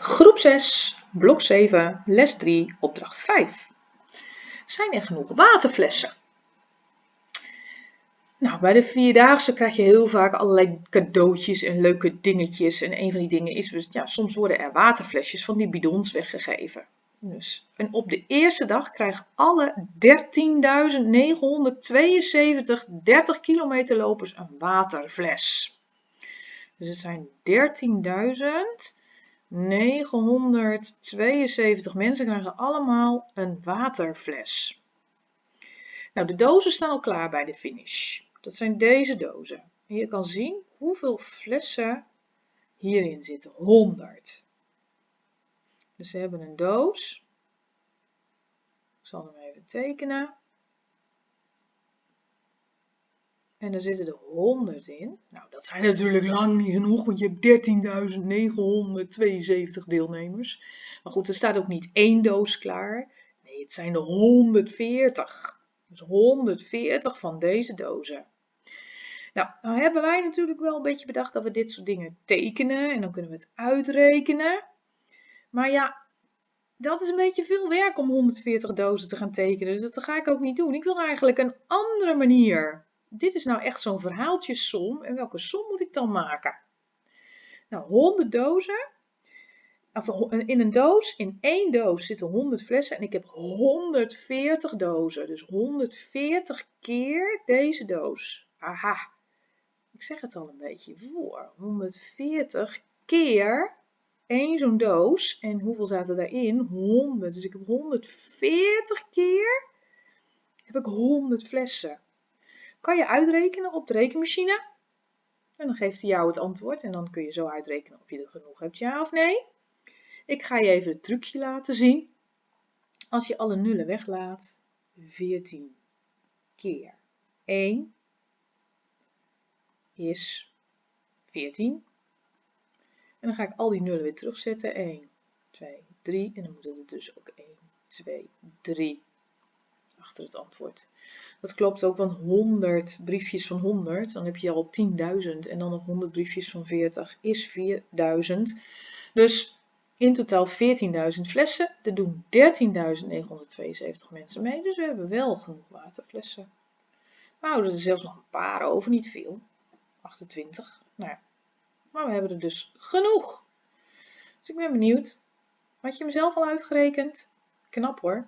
Groep 6, blok 7, les 3, opdracht 5. Zijn er genoeg waterflessen? Nou, bij de Vierdaagse krijg je heel vaak allerlei cadeautjes en leuke dingetjes. En een van die dingen is, dus, ja, soms worden er waterflesjes van die bidons weggegeven. Dus, en op de eerste dag krijgen alle 13.972 30 kilometer lopers een waterfles. Dus het zijn 13.972 mensen krijgen allemaal een waterfles. Nou, de dozen staan al klaar bij de finish. Dat zijn deze dozen. En je kan zien hoeveel flessen hierin zitten. 100. Dus ze hebben een doos. Ik zal hem even tekenen. En er zitten er 100 in. Nou, dat zijn natuurlijk lang niet genoeg, want je hebt 13.972 deelnemers. Maar goed, er staat ook niet één doos klaar. Nee, het zijn er 140. Dus 140 van deze dozen. Nou hebben wij natuurlijk wel een beetje bedacht dat we dit soort dingen tekenen en dan kunnen we het uitrekenen. Maar ja, dat is een beetje veel werk om 140 dozen te gaan tekenen, dus dat ga ik ook niet doen. Ik wil eigenlijk een andere manier. Dit is nou echt zo'n verhaaltjessom en welke som moet ik dan maken? Nou, 100 dozen. In een doos, in één doos zitten 100 flessen en ik heb 140 dozen. Dus 140 keer deze doos. Aha. Ik zeg het al een beetje voor. 140 keer één zo'n doos. En hoeveel zaten daarin? 100. Dus ik heb 140 keer heb ik 100 flessen. Kan je uitrekenen op de rekenmachine. En dan geeft hij jou het antwoord. En dan kun je zo uitrekenen of je er genoeg hebt, ja of nee. Ik ga je even het trucje laten zien. Als je alle nullen weglaat. 14 keer 1 is 14. En dan ga ik al die nullen weer terugzetten. 1, 2, 3. En dan moet het dus ook 1, 2, 3 achter het antwoord. Dat klopt ook, want 100 briefjes van 100, dan heb je al 10.000. En dan nog 100 briefjes van 40 is 4.000. Dus in totaal 14.000 flessen. Er doen 13.972 mensen mee. Dus we hebben wel genoeg waterflessen. We houden er zelfs nog een paar over, niet veel. 28. Nou ja. Maar we hebben er dus genoeg. Dus ik ben benieuwd. Had je hem zelf al uitgerekend? Knap hoor.